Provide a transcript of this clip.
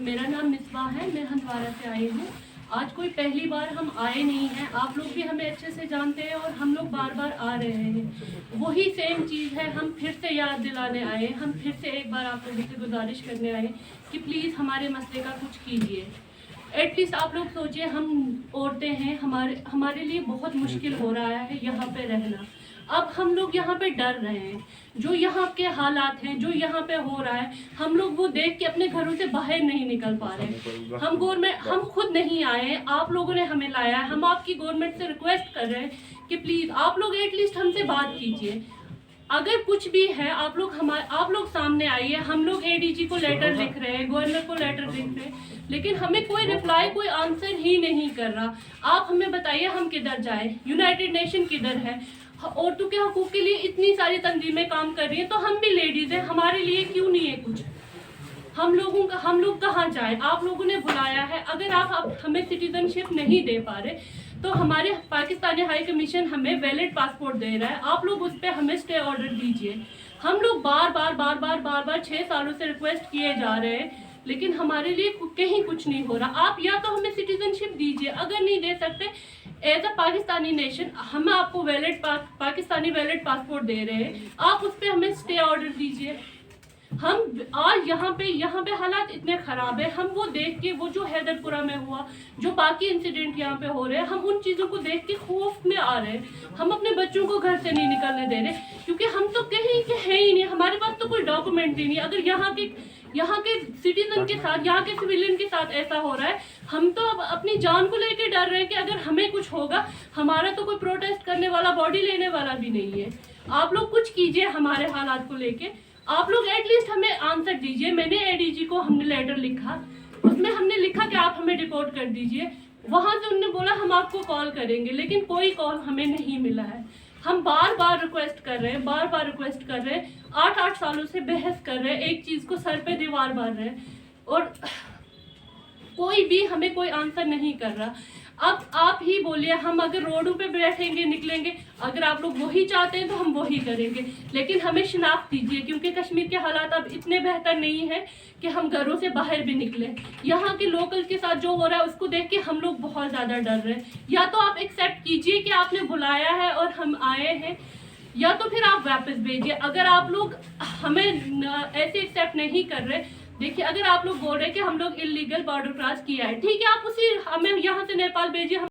मेरा नाम मिसबा है, मैं हंदवारा से आई हूँ। आज कोई पहली बार हम आए नहीं हैं, आप लोग भी हमें अच्छे से जानते हैं और हम लोग बार बार आ रहे हैं। वही सेम चीज़ है, हम फिर से याद दिलाने आए, हम फिर से एक बार आप लोगों से गुजारिश करने आए कि प्लीज़ हमारे मसले का कुछ कीजिए। एटलीस्ट आप लोग सोचिए, हम औरतें हैं, हमारे लिए बहुत मुश्किल हो रहा है यहाँ पे रहना। अब हम लोग यहाँ पे डर रहे हैं, जो यहाँ के हालात हैं, जो यहाँ पे हो रहा है, हम लोग वो देख के अपने घरों से बाहर नहीं निकल पा रहे। हम खुद नहीं आए हैं, आप लोगों ने हमें लाया है। हम आपकी गवर्नमेंट से रिक्वेस्ट कर रहे हैं कि प्लीज़ आप लोग एटलीस्ट हमसे बात कीजिए। अगर कुछ भी है आप लोग सामने आइए। हम लोग एडीजी को लेटर लिख रहे हैं, गवर्नर को लेटर लिख रहे हैं, लेकिन हमें कोई रिप्लाई, कोई आंसर ही नहीं कर रहा। आप हमें बताइए हम किधर जाए? यूनाइटेड नेशन किधर है? औरतों के हकूक के लिए इतनी सारी तंजीमें काम कर रही हैं, तो हम भी लेडीज हैं, हमारे लिए क्यों नहीं है कुछ? हम लोग कहाँ जाए? आप लोगों ने बुलाया है। अगर आप हमें सिटीजनशिप नहीं दे पा रहे तो हमारे पाकिस्तानी हाई कमीशन हमें वैलिड पासपोर्ट दे रहा है, आप लोग उस पर हमें स्टे ऑर्डर दीजिए। हम लोग बार बार 6 सालों से रिक्वेस्ट किए जा रहे हैं, लेकिन हमारे लिए कहीं कुछ नहीं हो रहा। आप या तो हमें सिटीजनशिप दीजिए, अगर नहीं दे सकते एज अ पाकिस्तानी नेशन हम आपको पाकिस्तानी वैलिड पासपोर्ट दे रहे हैं, आप उस पर हमें स्टे ऑर्डर दीजिए। हम आज यहाँ पे हालात इतने ख़राब है, हम वो देख के, वो जो हैदरपुरा में हुआ, जो बाकी इंसिडेंट यहाँ पे हो रहे हैं, हम उन चीज़ों को देख के खौफ में आ रहे हैं। हम अपने बच्चों को घर से नहीं निकलने दे रहे, क्योंकि हम तो कहीं के हैं ही नहीं, हमारे पास तो कोई डॉक्यूमेंट ही नहीं। अगर यहाँ के सिटीजन के साथ, यहाँ के सिविलियन के साथ ऐसा हो रहा है, हम तो अब अपनी जान को लेके डर रहे हैं कि अगर हमें कुछ होगा, हमारा तो कोई प्रोटेस्ट करने वाला, बॉडी लेने वाला भी नहीं है। आप लोग कुछ कीजिए हमारे हालात को लेके, आप लोग एटलीस्ट हमें आंसर दीजिए। मैंने एडीजी को हमने लेटर लिखा, उसमें हमने लिखा कि आप हमें रिपोर्ट कर दीजिए। वहां से उन्होंने बोला हम आपको कॉल करेंगे, लेकिन कोई कॉल हमें नहीं मिला है। हम बार बार रिक्वेस्ट कर रहे हैं, 8 सालों से बहस कर रहे हैं, एक चीज को सर पे दीवार मार रहे हैं, और कोई भी हमें कोई आंसर नहीं कर रहा। अब आप ही बोलिए, हम अगर रोडों पे बैठेंगे, निकलेंगे, अगर आप लोग वही चाहते हैं तो हम वही करेंगे, लेकिन हमें शिनाख्त दीजिए, क्योंकि कश्मीर के हालात अब इतने बेहतर नहीं है कि हम घरों से बाहर भी निकले। यहाँ के लोकल के साथ जो हो रहा है उसको देख के हम लोग बहुत ज़्यादा डर रहे हैं। या तो आप एक्सेप्ट कीजिए कि आपने बुलाया है और हम आए हैं, या तो फिर आप वापस भेजिए। अगर आप लोग हमें ऐसे एक्सेप्ट नहीं कर रहे, देखिए, अगर आप लोग बोल रहे हैं कि हम लोग इलीगल बॉर्डर क्रॉस किया है, ठीक है, आप हमें यहाँ से नेपाल भेजिए।